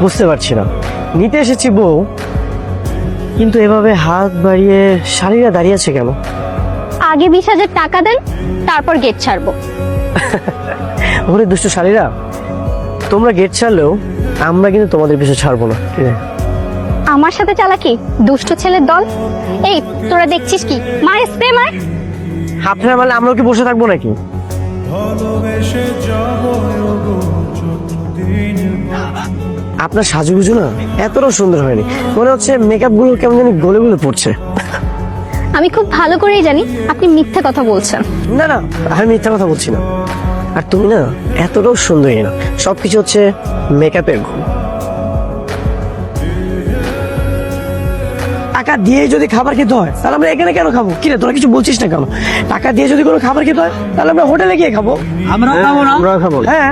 বুঝতে পারছি না, নিতে এসেছি বউ, কিন্তু এভাবে হাত বাড়িয়ে শালীরা দাঁড়িয়ে আছে কেন? আগে 20,000 টাকা দেন, তারপর গেট ছাড়বো। ওরে দুষ্ট শালীরা, তোমরা গেট ছাড়লেও আমরা কিন্তু তোমাদের পিছু ছাড়বো না, ঠিক আছে? আমার সাথে চালাকি, দুষ্ট ছেলের দল। এই তোরা দেখছিস কি, মার স্প্রে মার। আপনারা মানে আমরাও কি বসে থাকবো নাকি? আপনার সাজুগুজু না এতটাও সুন্দর হয়নি, মনে হচ্ছে মেকআপ গুলো কেমন জানি গলে গলে পড়ছে। আমি খুব ভালো করেই জানি আপনি মিথ্যে কথা বলছেন। না না, আমি মিথ্যা কথা বলছি না। আর তুমি না এতটাও সুন্দরী না, সবকিছু হচ্ছে মেকআপের গুণ। টাকা দিয়ে যদি খাবার খেতে হয় তাহলে আমরা এখানে কেন খাবো? কিরে তোরা কিছু বলছিস না কেন? টাকা দিয়ে যদি কোনো খাবার খেতে হয় তাহলে আমরা হোটেলে গিয়ে খাবো। আমরাও খাবো না? আমরাও খাবো, হ্যাঁ।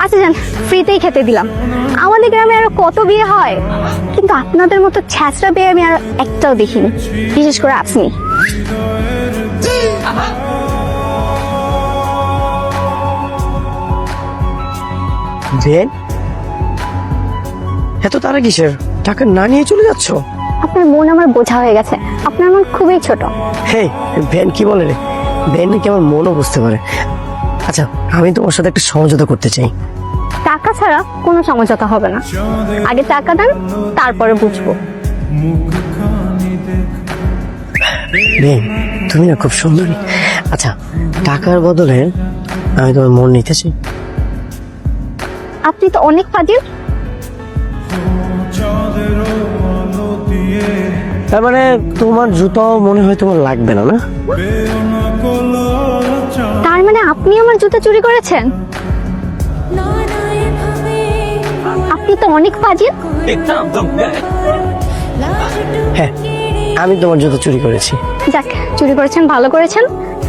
আচ্ছা যান, ফ্রিতেই খেতে দিলাম। আমাদের গ্রামে আরো কত বিয়ে হয়, কিন্তু আপনাদের মতো ছ্যাঁচড়া বিয়ে আমি আর একটাও দেখিনি, বিশেষ করে আপনি। বেন, এত তারা কিসের? টাকা না নিয়ে চলে যাচ্ছ? আপনার মন আমার বোঝা হয়ে গেছে, আপনার মন খুবই ছোট। হেই, বেন কি বলে রে? বেন নাকি আমার মনও বুঝতে পারে। আচ্ছা, আমি তোমার সাথে একটা সমঝোতা করতে চাই। টাকা ছাড়া কোনো সমঝোতা হবে না, আগে টাকা দেন, তারপরে বুঝবো। বেন, তুমি না খুব সুন্দরী। আচ্ছা, টাকার বদলে আমি তোমার মন নিতে চাই। আপনি তো অনেক ফাজিল। তার মানে তোমার জুতো মনে হয় তোমার লাগবে না, না? তার মানে আপনি আমার জুতা চুরি করেছেন? আপনি তো অনেক ফাজিল। হ্যাঁ, আমি তোমার জুতো চুরি করেছি। যাক, চুরি করেছেন, ভালো করেছেন।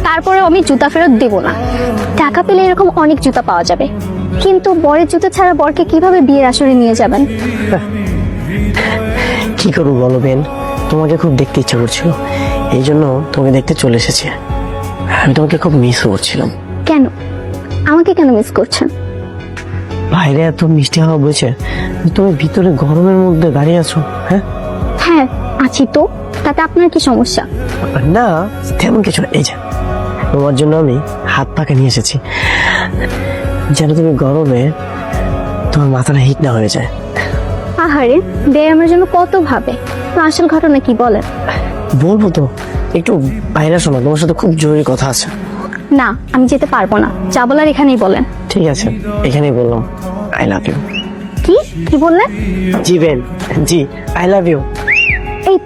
তারপরে আমি জুতা ফেরত দেব না। টাকা পেলে এরকম অনেক জুতা পাওয়া যাবে, কিন্তু বরের জুতা ছাড়া বরকে কিভাবে বিয়ের আসরে নিয়ে যাবেন? কি করবো বলো বেন, তোমাকে খুব দেখতে ইচ্ছা করছিল, এই জন্য তোমাকে দেখতে চলে এসেছি। আমি তোমাকে খুব মিস করছিলাম। কেন আমাকে কেন মিস করছেন? বাইরে এত মিষ্টি হাওয়া বইছে, তুমি ভিতরে গরমের মধ্যে দাঁড়িয়ে আছো। হ্যাঁ হ্যাঁ আছি তো, তাতে আপনার কি সমস্যা? না, তেমন কিছু না। এই যে তোমার জন্য আমি হাত পাকা নিয়ে এসেছি, যেন তুমি গরমে তোমার মাথাটা হিট না হয়ে যায়। আহারে, বিয়ে আমার জন্য কত ভাবে, তো আসল ঘটনা কি বলেন? বলবো তো, একটু বাইরে শোনো, তোমার সাথে খুব জরুরি কথা আছে। না, আমি যেতে পারবো না, যা বলার এখানেই বলেন। ঠিক আছে, এখানেই বললাম, আই লাভ ইউ। কি কি বললেন? জি বেন, জি, আই লাভ ইউ। এই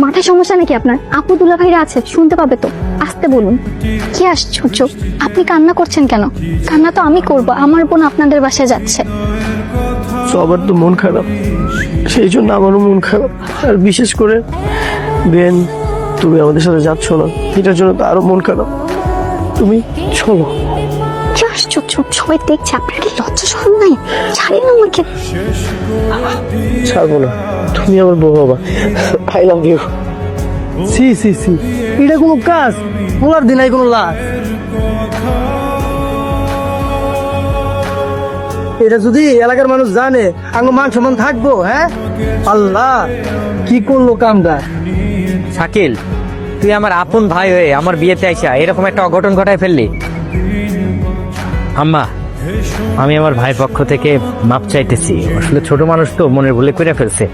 মাথায় সমস্যা নাকি আপনার? আপু দুলা ভাইরা আছে, শুনতে পাবে তো, আসতে বলুন। কি আশ্চর্য, আপনি কান্না করছেন কেন? কান্না তো আমি করব, আমার বোন আপনাদের বাসায় যাচ্ছে। সবার তো মন খারাপ, সেই জন্য আমারও মন খারাপ। আর বিশেষ করে বেন, তুমি আমাদের সাথে যাচ্ছ না, এটার জন্য তো আরো মন খারাপ। তুমি চলো। কি আশ্চর্য, সবাই দেখছে, আপনার কি লজ্জা শরম নাই? ছাড়েন আমাকে। ছাড়বো না, তুমি আমার বউ বাবা। I love you. সি সি সি, এটা কোনো কাজ? পোলার দিন কোনো লাভ? এটা যদি এলাকার মানুষ জানে, আঙ্গ মান সম্মান থাকবো? হ্যাঁ আল্লাহ, কি করলো কামটা? শাকিল, তুই আমার আপন ভাই হয়ে আমার বিয়েতে আইসা এরকম একটা অঘটন ঘটায় ফেললি। আম্মা, আমি আমার ভাই পক্ষ থেকে মাপ চাইতেছি। আসলে ছোট মানুষ তো, মনের ভুলে করে ফেলছে,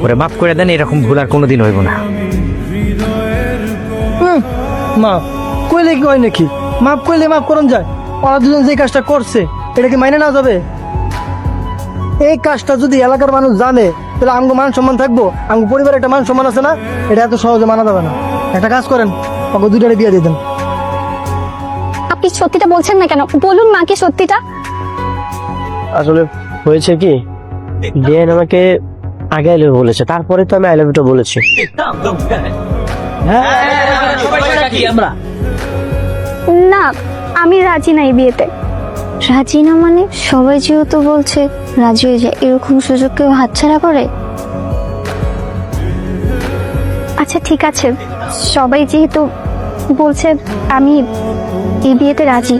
ওরে মাফ করে দেন, এরকম ভুল আর কোনোদিন হইব না। মা কইলে কি হয় নাকি? মাফ করলে মাফ করন যায়? ওরা দুজন যে কাজটা করছে এটা কি মাইনে না যাবে? এই কাজটা যদি এলাকার মানুষ জানে তাহলে আমগো মান সম্মান থাকবো, আমগো পরিবারে একটা মান সম্মান আছে না? এটা এত সহজে মানা যাবে না। একটা কাজ করেন, ওকে দুইটারে বিয়ে দিয়ে দেন। আপনি সত্যিটা বলছেন না কেন? বলুন মাকে সত্যিটা। আসলে হয়েছে কি, বেন আমাকে আগে আই লাভ বলেছে, তারপরে তো আমি আই লাভ ইউটা বলেছি। না, আমি রাজি নাই বিয়েতে। রাজি না মানে? সবাই যেহেতু বলছে রাজি হয়ে যায়, এরকম সুযোগ কেউ হাতছাড়া করে? আচ্ছা ঠিক আছে, সবাই যেহেতু বলছে, আমি এই বিয়েতে রাজি।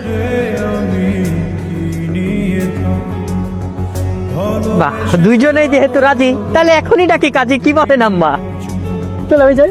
বাহ, দুইজনেই যেহেতু রাজি তাহলে এখনই ডাকি কাজে, কি বলেন আম্মা? চলে আমি যাই।